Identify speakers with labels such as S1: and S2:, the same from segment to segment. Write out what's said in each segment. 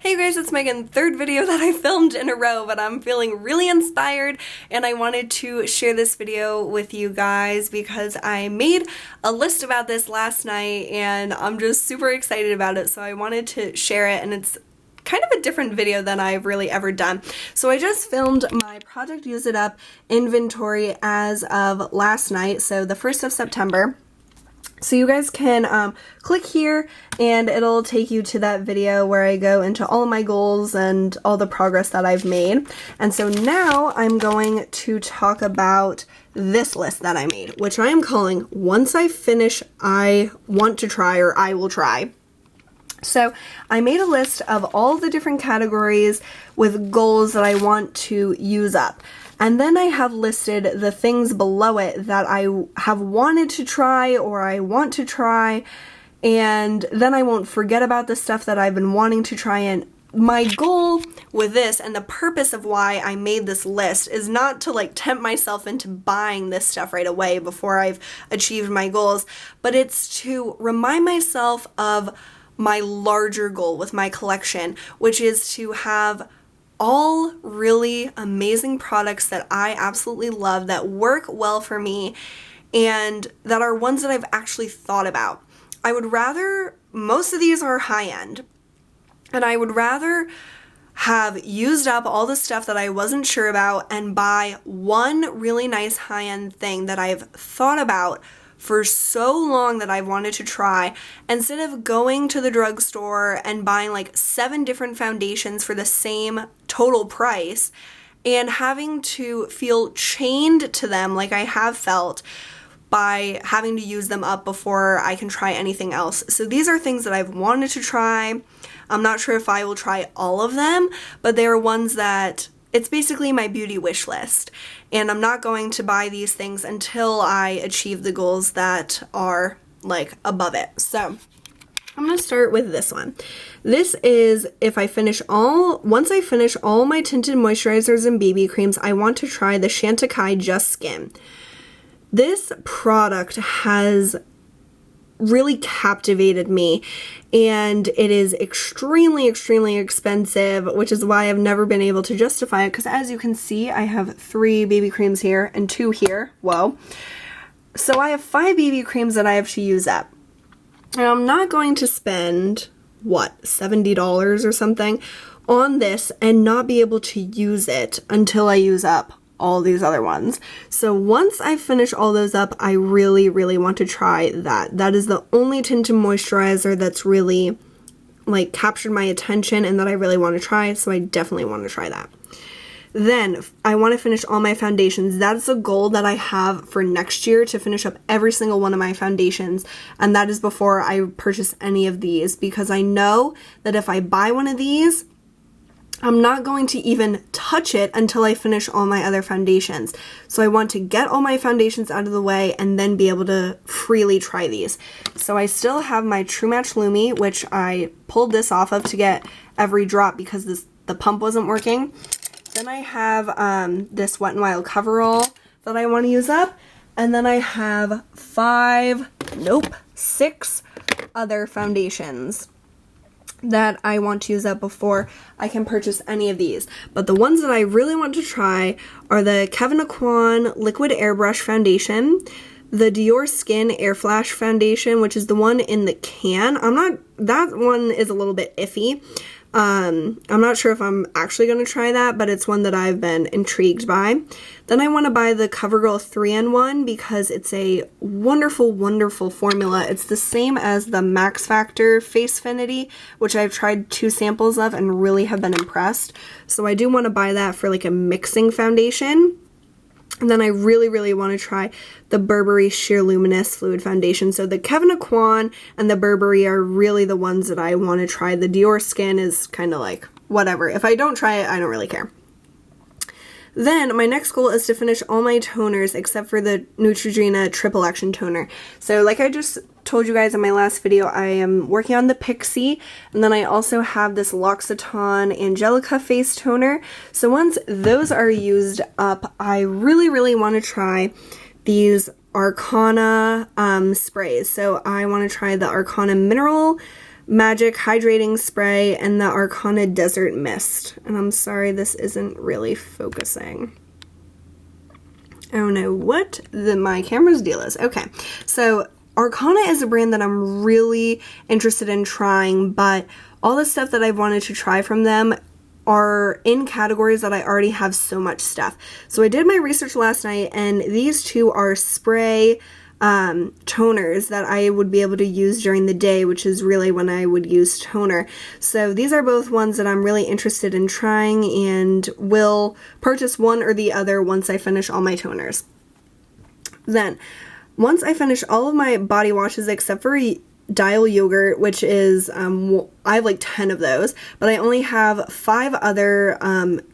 S1: Hey guys, it's Megan. Third video that I filmed in a row, but I'm feeling really inspired and I wanted to share this video with you guys because I made a list about this last night and I'm just super excited about it, so I wanted to share it, and it's kind of a different video than I've really ever done. So I just filmed my Project Use It Up inventory as of last night, so the 1st of September. So you guys can click here and it'll take you to that video where I go into all of my goals and all the progress that I've made. And so now I'm going to talk about this list that I made, which I am calling Once I Finish, I Want to Try, or I Will Try. So I made a list of all the different categories with goals that I want to use up. And then I have listed the things below it that I have wanted to try or I want to try, and then I won't forget about the stuff that I've been wanting to try. And my goal with this, and the purpose of why I made this list, is not to like tempt myself into buying this stuff right away before I've achieved my goals, but it's to remind myself of my larger goal with my collection, which is to have all really amazing products that I absolutely love, that work well for me, and that are ones that I've actually thought about. I would rather, most of these are high-end, and I would rather have used up all the stuff that I wasn't sure about and buy one really nice high-end thing that I've thought about for so long that I've wanted to try, instead of going to the drugstore and buying like 7 different foundations for the same total price and having to feel chained to them like I have felt by having to use them up before I can try anything else. So these are things that I've wanted to try. I'm not sure if I will try all of them, but they are ones that it's basically my beauty wish list, and I'm not going to buy these things until I achieve the goals that are like above it. So I'm going to start with this one. This is once I finish all my tinted moisturizers and BB creams, I want to try the Chantecaille Just Skin. This product has really captivated me, and it is extremely expensive, which is why I've never been able to justify it, because as you can see, I have 3 BB creams here and 2 here. Whoa. So I have 5 BB creams that I have to use up, and I'm not going to spend, what, $70 or something on this and not be able to use it until I use up all these other ones. So once I finish all those up, I really want to try that. That is the only tinted moisturizer that's really like captured my attention and that I really want to try, so I definitely want to try that. Then I want to finish all my foundations. That's a goal that I have for next year, to finish up every single one of my foundations, and that is before I purchase any of these, because I know that if I buy one of these, I'm not going to even touch it until I finish all my other foundations. So I want to get all my foundations out of the way and then be able to freely try these. So I still have my True Match Lumi, which I pulled this off of to get every drop because the pump wasn't working. Then I have this Wet n Wild coverall that I want to use up. And then I have 6 other foundations that I want to use up before I can purchase any of these. But the ones that I really want to try are the Kevyn Aucoin Liquid Airbrush Foundation, the Dior Skin Air Flash Foundation, which is the one in the can. That one is a little bit iffy. I'm not sure if I'm actually going to try that, but it's one that I've been intrigued by. Then I want to buy the CoverGirl 3-in-1 because it's a wonderful formula. It's the same as the Max Factor Facefinity, which I've tried 2 samples of and really have been impressed. So I do want to buy that for like a mixing foundation. And then I really want to try the Burberry Sheer Luminous Fluid Foundation. So the Kevyn Aucoin and the Burberry are really the ones that I want to try. The Dior Skin is kind of like, whatever. If I don't try it, I don't really care. Then my next goal is to finish all my toners except for the Neutrogena Triple Action Toner. So like I just told you guys in my last video, I am working on the Pixie, and then I also have this L'Occitane Angelica Face Toner. So once those are used up, I really want to try these Arcana sprays. So I want to try the Arcana Mineral Magic Hydrating Spray, and the Arcana Desert Mist. And I'm sorry this isn't really focusing. I don't know what my camera's deal is. Okay, so Arcana is a brand that I'm really interested in trying, but all the stuff that I've wanted to try from them are in categories that I already have so much stuff. So I did my research last night, and these two are spray toners that I would be able to use during the day, which is really when I would use toner. So these are both ones that I'm really interested in trying, and will purchase one or the other once I finish all my toners. Then, once I finish all of my body washes except for Dial Yogurt, which is, I have like 10 of those, but I only have 5 other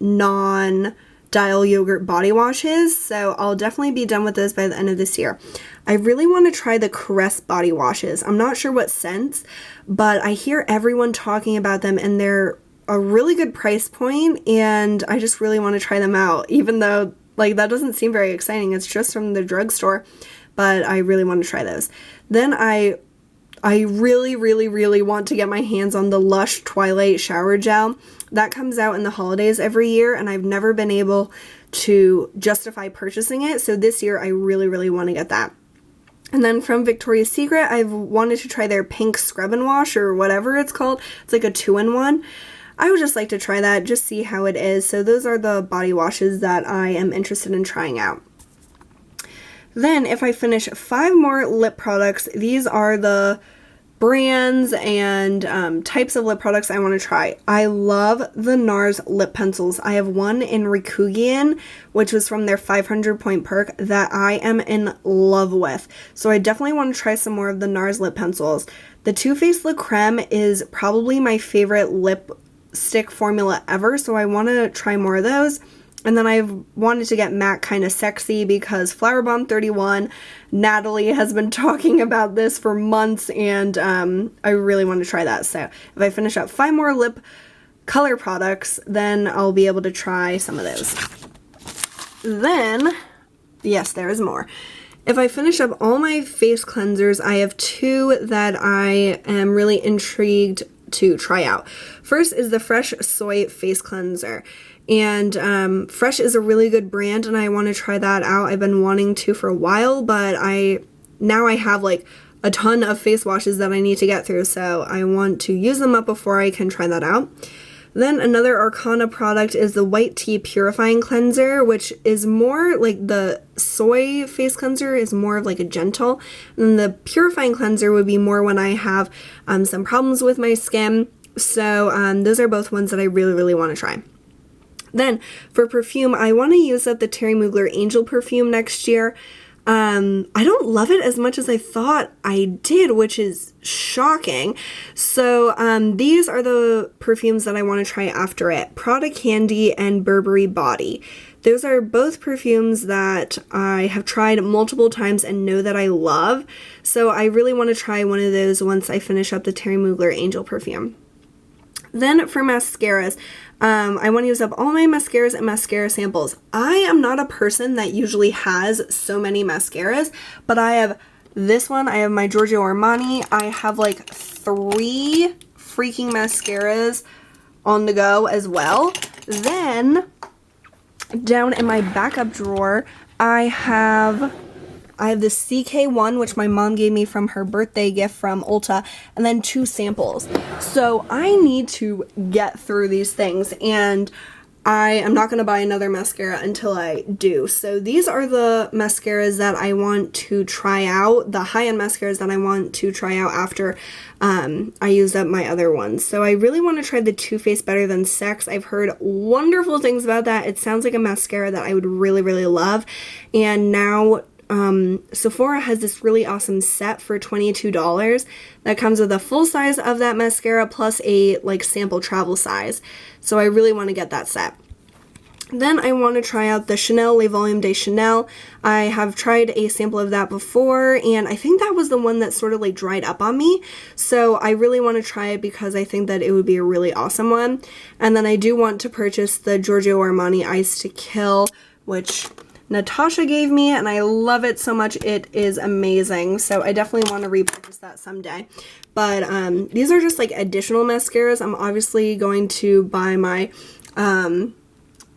S1: non-Dial Yogurt body washes, so I'll definitely be done with those by the end of this year. I really want to try the Caress body washes. I'm not sure what scents, but I hear everyone talking about them, and they're a really good price point, and I just really want to try them out, even though, like, that doesn't seem very exciting. It's just from the drugstore, but I really want to try those. Then I really, really, really want to get my hands on the LUSH Twilight Shower Gel. That comes out in the holidays every year, and I've never been able to justify purchasing it, so this year I really, really want to get that. And then from Victoria's Secret, I've wanted to try their pink scrub and wash, or whatever it's called. It's like a 2-in-1. I would just like to try that, just see how it is. So those are the body washes that I am interested in trying out. Then if I finish 5 more lip products, these are the brands and types of lip products I want to try. I love the NARS lip pencils. I have one in Rikugian, which was from their 500 point perk, that I am in love with. So I definitely want to try some more of the NARS lip pencils. The Too Faced Le Creme is probably my favorite lipstick formula ever, so I want to try more of those. And then I've wanted to get MAC Kinda Sexy because Flower Bomb 31, Natalie has been talking about this for months, and I really want to try that. So if I finish up 5 more lip color products, then I'll be able to try some of those. Then, yes, there is more. If I finish up all my face cleansers, I have 2 that I am really intrigued to try out. First is the Fresh Soy Face Cleanser. And Fresh is a really good brand, and I want to try that out. I've been wanting to for a while, but now I have like a ton of face washes that I need to get through, so I want to use them up before I can try that out. Then another Arcana product is the White Tea Purifying Cleanser, which is more like the soy face cleanser is more of like a gentle, and the purifying cleanser would be more when I have some problems with my skin. So those are both ones that I really, really want to try. Then, for perfume, I want to use up the Thierry Mugler Angel perfume next year. I don't love it as much as I thought I did, which is shocking. So, these are the perfumes that I want to try after it. Prada Candy and Burberry Body. Those are both perfumes that I have tried multiple times and know that I love. So, I really want to try one of those once I finish up the Thierry Mugler Angel perfume. Then for mascaras, I want to use up all my mascaras and mascara samples. I am not a person that usually has so many mascaras, but I have this one, I have my Giorgio Armani, I have like 3 freaking mascaras on the go as well. Then, down in my backup drawer, I have the CK1, which my mom gave me from her birthday gift from Ulta, and then 2 samples. So I need to get through these things, and I am not going to buy another mascara until I do. So these are the mascaras that I want to try out, the high-end mascaras that I want to try out after I use up my other ones. So I really want to try the Too Faced Better Than Sex. I've heard wonderful things about that. It sounds like a mascara that I would really, really love. And now Sephora has this really awesome set for $22 that comes with a full size of that mascara plus a like sample travel size. So I really want to get that set. Then I want to try out the Chanel Le Volume de Chanel. I have tried a sample of that before, and I think that was the one that sort of like dried up on me. So I really want to try it because I think that it would be a really awesome one. And then I do want to purchase the Giorgio Armani Ice to Kill, which NATASHA gave me, and I love it so much. It is amazing. So I definitely want to repurchase that someday. But these are just like additional mascaras. I'm obviously going to buy my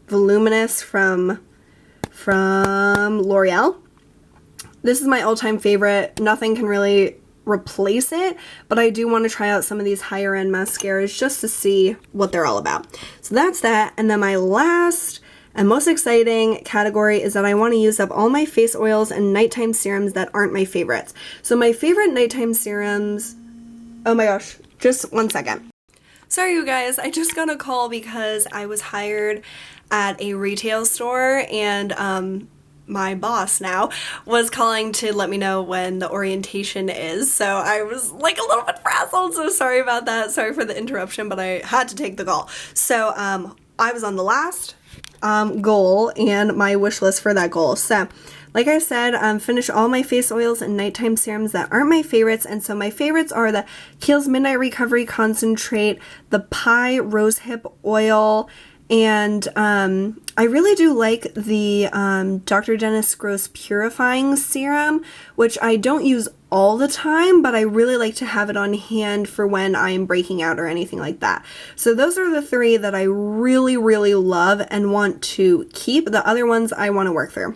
S1: Voluminous from L'Oreal. This is my all-time favorite. Nothing can really replace it, but I do want to try out some of these higher end mascaras just to see what they're all about. So that's that. And then my last and most exciting category is that I want to use up all my face oils and nighttime serums that aren't my favorites. So my favorite nighttime serums, oh my gosh, just one second. Sorry you guys, I just got a call because I was hired at a retail store, and my boss now was calling to let me know when the orientation is, so I was like a little bit frazzled, so sorry about that. Sorry for the interruption, but I had to take the call. So I was on the last goal and my wish list for that goal. So like I said, finish all my face oils and nighttime serums that aren't my favorites, and so my favorites are the Kiehl's Midnight Recovery Concentrate, the Pie Rosehip Oil, and I really do like the Dr. Dennis Gross Purifying Serum, which I don't use all the time, but I really like to have it on hand for when I'm breaking out or anything like that. So those are the three that I really, really love and want to keep. The other ones I want to work through.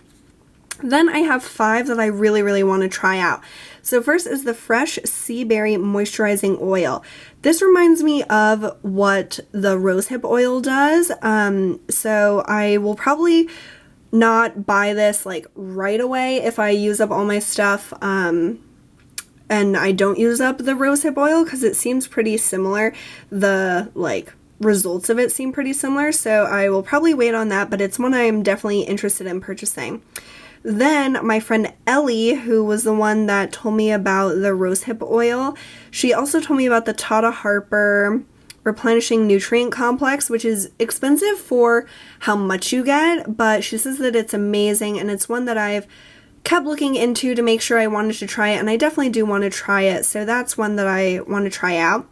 S1: Then I have 5 that I really, really want to try out. So first is the Fresh Sea Berry Moisturizing Oil. This reminds me of what the Rosehip Oil does. So I will probably not buy this like right away if I use up all my stuff and I don't use up the Rosehip Oil, because it seems pretty similar. The like results of it seem pretty similar, so I will probably wait on that, but it's one I'm definitely interested in purchasing. Then my friend Ellie, who was the one that told me about the rosehip oil, she also told me about the Tata Harper Replenishing Nutrient Complex, which is expensive for how much you get, but she says that it's amazing, and it's one that I've kept looking into to make sure I wanted to try it, and I definitely do want to try it, so that's one that I want to try out.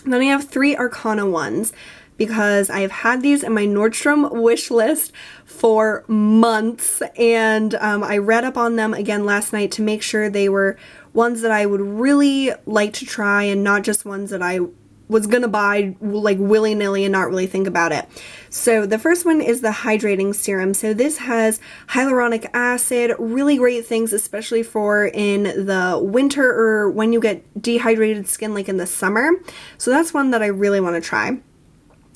S1: And then I have 3 Arcana ones, because I have had these in my Nordstrom wish list for months, and I read up on them again last night to make sure they were ones that I would really like to try and not just ones that I was gonna buy like willy-nilly and not really think about it. So the first one is the Hydrating Serum. So this has hyaluronic acid, really great things, especially for in the winter or when you get dehydrated skin like in the summer. So that's one that I really want to try.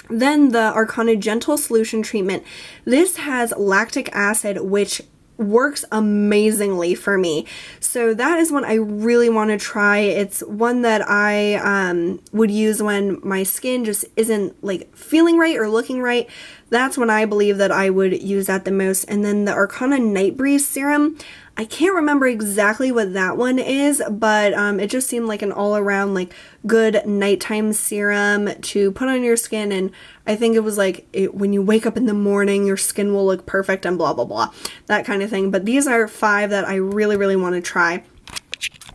S1: Then the Arcana Gentle Solution Treatment. This has lactic acid, which works amazingly for me. So that is one I really want to try. It's one that I would use when my skin just isn't like feeling right or looking right. That's when I believe that I would use that the most. And then the Arcana Night Breeze Serum. I can't remember exactly what that one is, but it just seemed like an all-around like good nighttime serum to put on your skin, and I think it was like when you wake up in the morning your skin will look perfect and blah blah blah, that kind of thing. But these are 5 that I really, really want to try.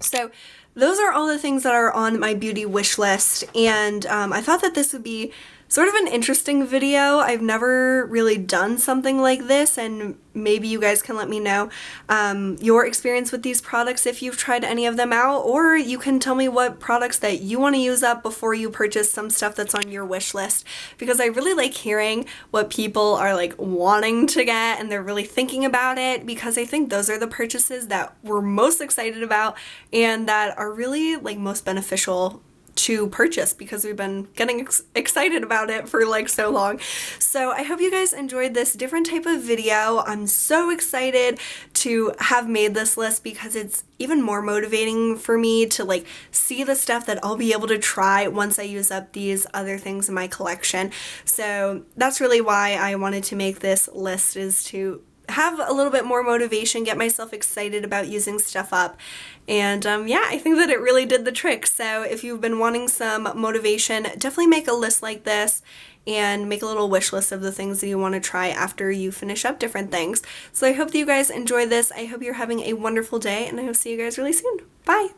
S1: So those are all the things that are on my beauty wish list, and I thought that this would be sort of an interesting video. I've never really done something like this, and maybe you guys can let me know your experience with these products if you've tried any of them out, or you can tell me what products that you want to use up before you purchase some stuff that's on your wish list, because I really like hearing what people are like wanting to get and they're really thinking about it, because I think those are the purchases that we're most excited about and that are really like most beneficial to purchase, because we've been getting excited about it for like so long. So I hope you guys enjoyed this different type of video. I'm so excited to have made this list, because it's even more motivating for me to like see the stuff that I'll be able to try once I use up these other things in my collection. So that's really why I wanted to make this list, is to have a little bit more motivation, get myself excited about using stuff up. And yeah, I think that it really did the trick. So if you've been wanting some motivation, definitely make a list like this and make a little wish list of the things that you want to try after you finish up different things. So I hope that you guys enjoy this. I hope you're having a wonderful day, and I hope to see you guys really soon. Bye!